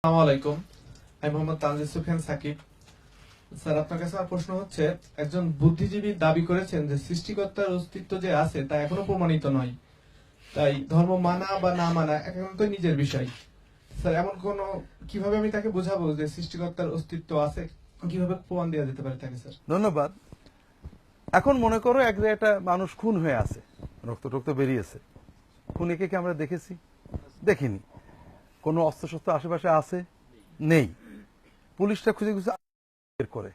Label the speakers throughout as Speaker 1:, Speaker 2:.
Speaker 1: আসসালামু আলাইকুম। আমি মোহাম্মদ তানজিদ সুফিয়ান সাকিব। স্যার, আপনার কাছে আমার প্রশ্ন হচ্ছে, একজন বুদ্ধিজীবী দাবি করেছেন যে সৃষ্টিকর্তার অস্তিত্ব যে আছে তা এখনো প্রমাণিত নয়, তাই ধর্ম মানা বা না মানা একান্ত নিজের বিষয়। স্যার, এমন কোন কিভাবে আমি তাকে বোঝাবো যে সৃষ্টিকর্তার অস্তিত্ব আছে, কিভাবে প্রমাণ দেওয়া যেতে পারে তাকে? স্যার,
Speaker 2: ধন্যবাদ। এখন মনে করো এক জায়গায় একটা মানুষ খুন হয়ে আছে, রক্ত টক্ত বেরিয়েছে। খুনিকে কি আমরা দেখেছি? দেখিনি। কোনো অস্ত্রশস্ত্র আশেপাশে আছে? নেই। পুলিশটা খুঁজে খুঁজে বের করে।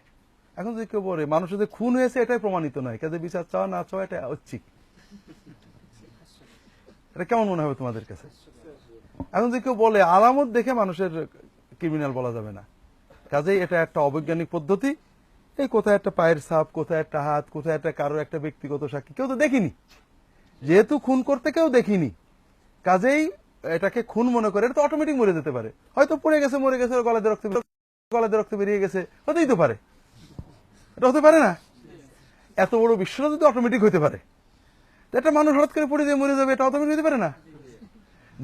Speaker 2: এখন যদি কেউ বলে মানুষের যে খুন হয়েছে এটাই প্রমাণিত নয়, কাজে বিচার চাওয়া না চাওয়া এটা ঐচ্ছিক, এটা কেমন মনে হবে তোমাদের কাছে? এখন যদি কেউ বলে আলামত দেখে মানুষের ক্রিমিনাল বলা যাবে না, কাজেই এটা একটা অবৈজ্ঞানিক পদ্ধতি। এই কোথায় একটা পায়ের ছাপ, কোথায় একটা হাত, কোথায় একটা কারো একটা ব্যক্তিগত সাক্ষী, কেউ তো দেখিনি। যেহেতু খুন করতে কেউ দেখিনি, কাজেই এটাকে খুন মনে করে। এটা তো অটোমেটিক মরে যেতে পারে, হয়তো পড়ে গেছে, মরে গেছে, গলাতে রক্ত বেরিয়ে গেছে, হতেই তো পারে। এটা হতে পারে না? এত বড় বিশ্বটা যদি অটোমেটিক হতে পারে, একটা মানুষ হঠাৎ করে পড়ে দিয়ে মরে যাবে, এটা অটোমেটিক হতে পারে না?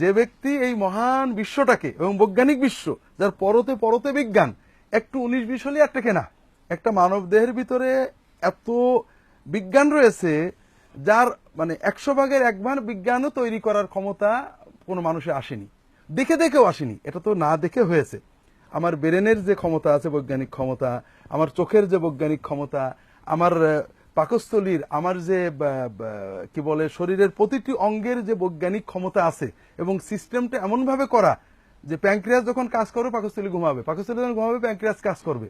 Speaker 2: যে ব্যক্তি এই মহান বিশ্বটাকে এবং বৈজ্ঞানিক বিশ্ব, যার পরতে পরতে বিজ্ঞান, একটু 19-20 হলে একটা কেনা, একটা মানব দেহের ভিতরে এত বিজ্ঞান রয়েছে, যার মানে 100 ভাগের 1 ভাগ বিজ্ঞানও তৈরি করার ক্ষমতা কোনো মানুষে আসেনি, দেখে দেখেও আসেনি। এটা তো না দেখে হয়েছে। আমার ব্রেনের যে ক্ষমতা আছে, বৈজ্ঞানিক ক্ষমতা, আমার চোখের যে বৈজ্ঞানিক ক্ষমতা, আমার পাকস্থলীর, আমার যে কি বলে শরীরের প্রতিটি অঙ্গের যে বৈজ্ঞানিক ক্ষমতা আছে, এবং সিস্টেমটা এমন ভাবে করা যে প্যাঙ্ক্রিয়াস যখন কাজ করবে পাকস্থলী ঘুমাবে, পাকস্থলী যখন ঘুমাবে প্যাঙ্ক্রিয়াস কাজ করবে।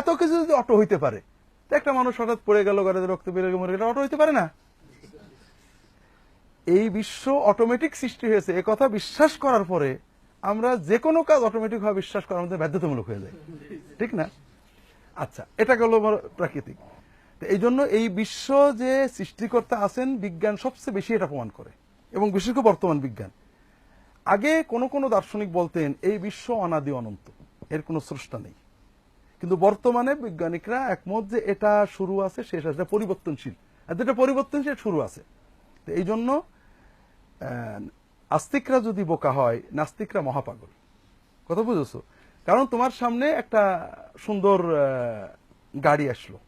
Speaker 2: এত কিছু যদি অটো হইতে পারে, তো একটা মানুষ হঠাৎ পড়ে গেল, গাড়িতে রক্ত বেরিয়ে মরে গেল, অটো হইতে পারে না? এই বিশ্ব অটোমেটিক সৃষ্টি হয়েছে এ কথা বিশ্বাস করার পরে আমরা যে কোনো কাজ অটোমেটিক ভাবে বিশ্বাস করার মধ্যে বাধ্যতামূলক হয়ে যায়, ঠিক না? আচ্ছা, এটা গেল প্রাকৃতিক। এই জন্য এই বিশ্ব যে সৃষ্টিকর্তা আছেন, বিজ্ঞান সবচেয়ে বেশি এটা প্রমাণ করে, এবং বিশেষ করে বর্তমান বিজ্ঞান। আগে কোন কোন দার্শনিক বলতেন এই বিশ্ব অনাদি অনন্ত, এর কোনো স্রষ্টা নেই। কিন্তু বর্তমানে বৈজ্ঞানিকরা একমত যে এটা শুরু আছে, শেষ আছে, পরিবর্তনশীল, আর যেটা পরিবর্তনশীল শুরু আছে। তো এই জন্য আস্তিকরা যদি বোকা হয়, নাস্তিকরা মহাপাগল। কথা বুঝেছো? কারণ তোমার সামনে একটা সুন্দর গাড়ি আসলো,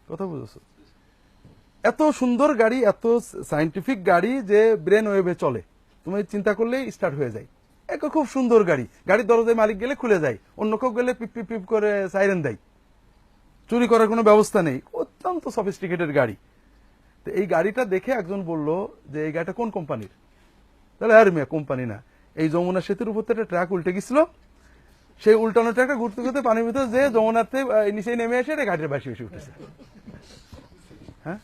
Speaker 2: কথা বুঝেছো? এত সুন্দর গাড়ি, এত সায়েন্টিফিক গাড়ি যে ব্রেন ওয়েভে চলে, তুমি চিন্তা করলেই স্টার্ট হয়ে যায়। একটা খুব সুন্দর গাড়ি, গাড়ির দরজায় মালিক গেলে খুলে যায়, অন্য কেউ গেলে পিপ পিপ পিপ করে সাইরেন দেয়। চুরি করার কোনো ব্যবস্থা নেই, অত্যন্ত সফিস্টিকেটেড গাড়ি। তো এই গাড়িটা দেখে একজন বলল যে এই গাড়িটা কোন কোম্পানির? তাহলে আর মেয়ে কোম্পানি না, এই যমুনা সেতুর উপর একটা ট্রাক উল্টে গেছিল, সেই উল্টানো ট্রাকটা ঘুরতে ঘুরতে পানির ভিতরে যে যমুনাতে নিচে নেমে এসে গাড়ির বাসি বেশি উঠেছে। হ্যাঁ,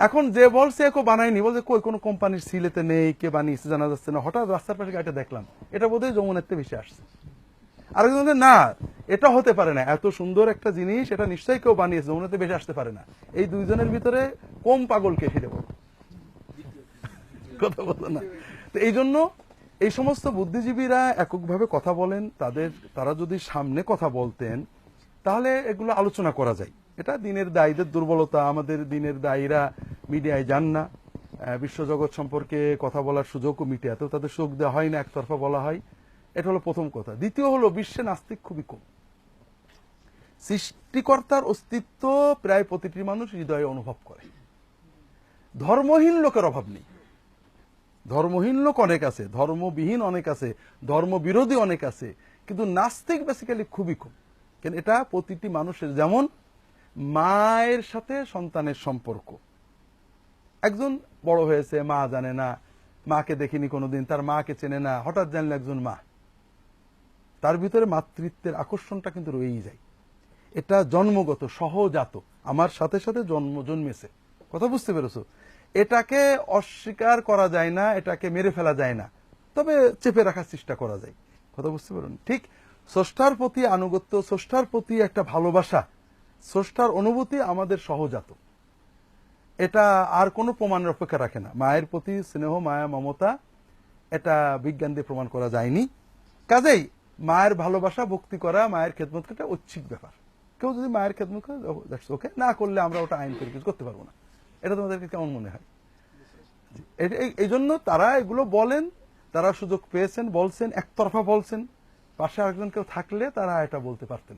Speaker 2: এখন যে বলছে কেউ বানায়নি, বলছে কই কোনো কোম্পানির সিলেতে নেই, কে বানিয়েছে জানা যাচ্ছে না, হঠাৎ রাস্তার পাশে গাড়িটা দেখলাম, এটা বোধহয় যমুনাতে বেশি আসছে। আরেকজন না, এটা হতে পারে না, এত সুন্দর একটা জিনিস এটা নিশ্চয়ই কেউ বানিয়েছে, যমুনাতে বেশি আসতে পারে না। এই দুইজনের ভিতরে কম পাগলকে সেটা বলো, কথা বলো না? তো এই জন্য এই সমস্ত বুদ্ধিজীবীরা এককভাবে কথা বলেন, তারা যদি সামনে কথা বলতেন তাহলে এগুলো আলোচনা করা যায়। এটা দিনের দায়ীদের দুর্বলতা, আমাদের দিনের দায়ীরা মিডিয়ায় যান না, বিশ্বজগৎ সম্পর্কে কথা বলার সুযোগও মিটে, এত তাদের সুযোগ দেওয়া হয় না, একতরফা বলা হয়। এটা হলো প্রথম কথা। দ্বিতীয় হলো বিশ্বে নাস্তিক খুবই কম। সৃষ্টিকর্তার অস্তিত্ব প্রায় প্রতিটি মানুষ হৃদয়ে অনুভব করে। ধর্মহীন লোকের অভাব নেই, ধর্মহীন লোক অনেক আছে, ধর্মবিহীন অনেক আছে, ধর্মবিরোধী অনেক আছে, কিন্তু নাস্তিক বেসিক্যালি খুবই কম। কেন? এটা প্রতিটি মানুষের, যেমন মায়ের সাথে সন্তানের সম্পর্ক। একজন বড় হয়েছে, মা জানে না, মাকে দেখিনি কোনোদিন, তার মাকে চেনে না, হঠাৎ জানলে একজন মা, তার ভিতরে মাতৃত্বের আকর্ষণটা কিন্তু রয়েই যায়। এটা জন্মগত, সহজাত, আমার সাথে সাথে জন্মেছে। কথা বুঝতে পেরেছো? এটাকে অস্বীকার করা যায় না, এটাকে মেরে ফেলা যায় না, তবে চেপে রাখার চেষ্টা করা যায়। কথা বুঝতে পারেন? ঠিক স্রষ্টার প্রতি আনুগত্য, স্রষ্টার প্রতি একটা ভালোবাসা, স্রষ্টার অনুভূতি আমাদের সহজাত। এটা আর কোনো প্রমাণের অপেক্ষা রাখে না। মায়ের প্রতি স্নেহ, মায়া, মমতা, এটা বিজ্ঞান দিয়ে প্রমাণ করা যায়নি। কাজেই মায়ের ভালোবাসা, ভক্তি করা, মায়ের খেদমত করা একটা ঐচ্ছিক ব্যাপার। কেউ যদি মায়ের খেদমত করে, দ্যাটস ওকে, না করলে আমরা ওটা আইন করে কিছু করতে পারবো না। এটা তোমাদেরকে কেমন মনে হয়? এই জন্য তারা এগুলো বলেন, তারা সুযোগ পেয়েছেন, বলছেন, একতরফা বলছেন, পাশে আরেকজন কেউ থাকলে তারা এটা বলতে পারতেন।